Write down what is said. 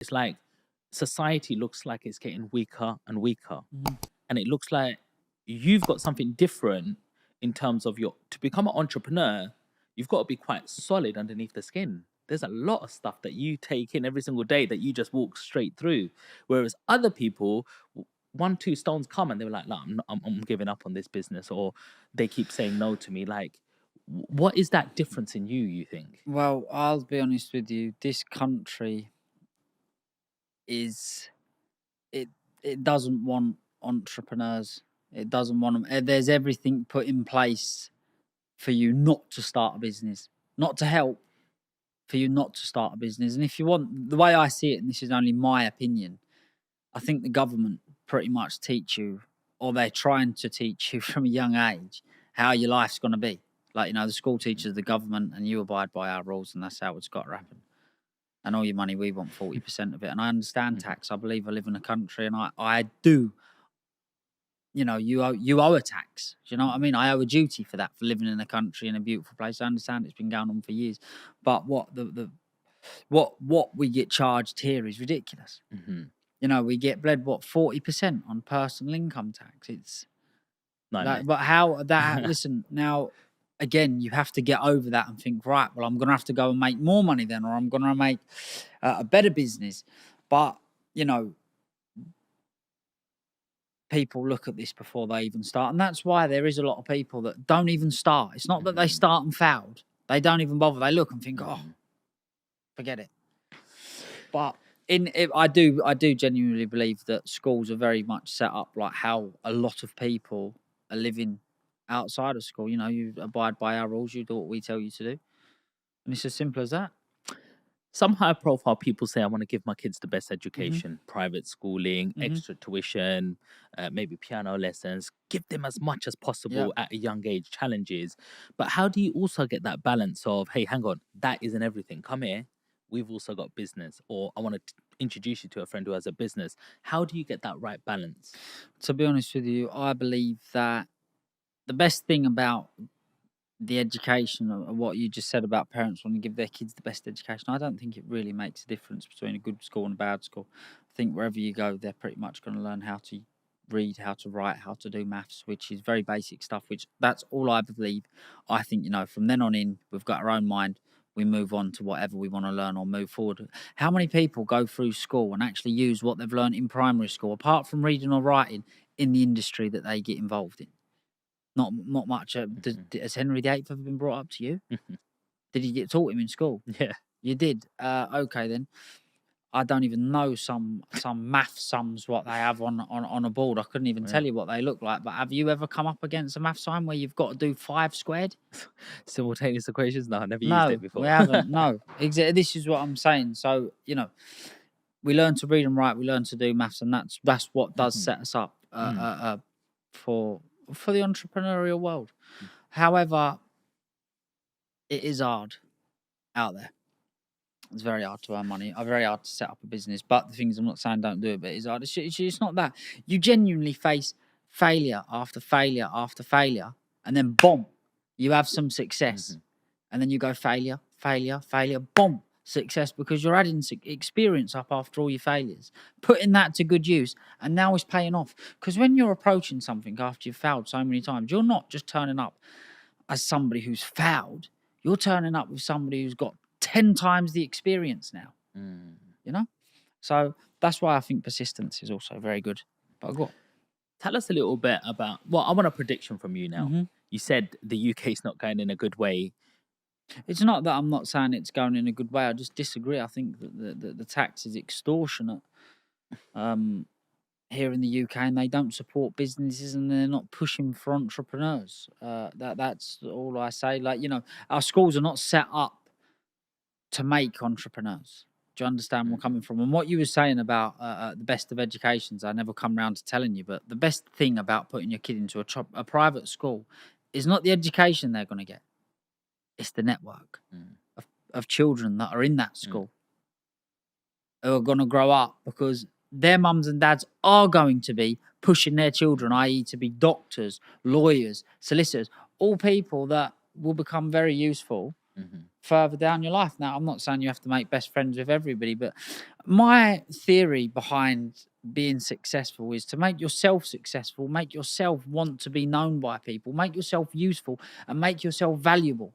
it's like society looks like it's getting weaker and weaker. And it looks like you've got something different in terms of to become an entrepreneur, you've got to be quite solid underneath the skin. There's a lot of stuff that you take in every single day that you just walk straight through. Whereas other people, one, two stones come and they were like, no, I'm giving up on this business, or they keep saying no to me. Like, what is that difference in you think? Well, I'll be honest with you. This country it it doesn't want entrepreneurs. It doesn't want them. There's everything put in place for you not to start a business, not to help, for you not to start a business. And if you want, the way I see it, and this is only my opinion, I think the government pretty much teach you, or they're trying to teach you from a young age, how your life's going to be. Like, you know, the school teaches the government and you abide by our rules, and that's how it's got to happen. And all your money, we want 40% of it. And I understand tax. I believe I live in a country, and I do. You know, you owe a tax. Do you know what I mean? I owe a duty for that, for living in a country in a beautiful place. I understand it's been going on for years, but what we get charged here is ridiculous. You know, we get bled 40% on personal income tax. It's like, but how that? Listen, now again, you have to get over that and think, right, well, I'm going to have to go and make more money then, or I'm going to make a better business. But, you know, people look at this before they even start. And that's why there is a lot of people that don't even start. It's not that they start and failed. They don't even bother. They look and think, oh, forget it. But I do genuinely believe that schools are very much set up like how a lot of people are living outside of school. You know, you abide by our rules, you do what we tell you to do. And it's as simple as that. Some high profile people say, I want to give my kids the best education, private schooling, extra tuition, maybe piano lessons, give them as much as possible at a young age, challenges. But how do you also get that balance of, hey, hang on, that isn't everything. Come here. We've also got business, or I want to introduce you to a friend who has a business. How do you get that right balance? To be honest with you, I believe that the best thing about the education of what you just said about parents want to give their kids the best education, I don't think it really makes a difference between a good school and a bad school. I think wherever you go, they're pretty much going to learn how to read, how to write, how to do maths, which is very basic stuff, which that's all I believe. I think, you know, from then on in, we've got our own mind. We move on to whatever we want to learn or move forward. How many people go through school and actually use what they've learned in primary school, apart from reading or writing, in the industry that they get involved in? Not much. Has Henry VIII ever been brought up to you? Did you get taught him in school? Yeah. You did? Okay, then. I don't even know some math sums what they have on a board. I couldn't even tell you what they look like. But have you ever come up against a math sign where you've got to do 5 squared? Simultaneous equations? No, I never used it before. We haven't. No, exactly. This is what I'm saying. So, you know, we learn to read and write. We learn to do maths, and that's what does set us up for the entrepreneurial world. However, it is hard out there. It's very hard to earn money. It's very hard to set up a business. But the things, I'm not saying don't do it, but it's hard. It's not that. You genuinely face failure after failure after failure, and then boom, you have some success. And then you go failure, boom, success, because you're adding experience up after all your failures, putting that to good use, and now it's paying off. Because when you're approaching something after you've failed so many times, you're not just turning up as somebody who's failed. You're turning up with somebody who's got 10 times the experience now. You know? So that's why I think persistence is also very good. But go on. Tell us a little bit about, well, I want a prediction from you now. You said the UK is not going in a good way. It's not that I'm not saying it's going in a good way. I just disagree. I think that the tax is extortionate here in the UK, and they don't support businesses, and they're not pushing for entrepreneurs. That's all I say. Like, you know, our schools are not set up to make entrepreneurs. Do you understand where I'm coming from? And what you were saying about the best of educations, I never come around to telling you, but the best thing about putting your kid into a private school is not the education they're going to get. It's the network of children that are in that school who are going to grow up, because their mums and dads are going to be pushing their children, i.e. to be doctors, lawyers, solicitors, all people that will become very useful further down your life. Now, I'm not saying you have to make best friends with everybody, but my theory behind being successful is to make yourself successful, make yourself want to be known by people, make yourself useful, and make yourself valuable.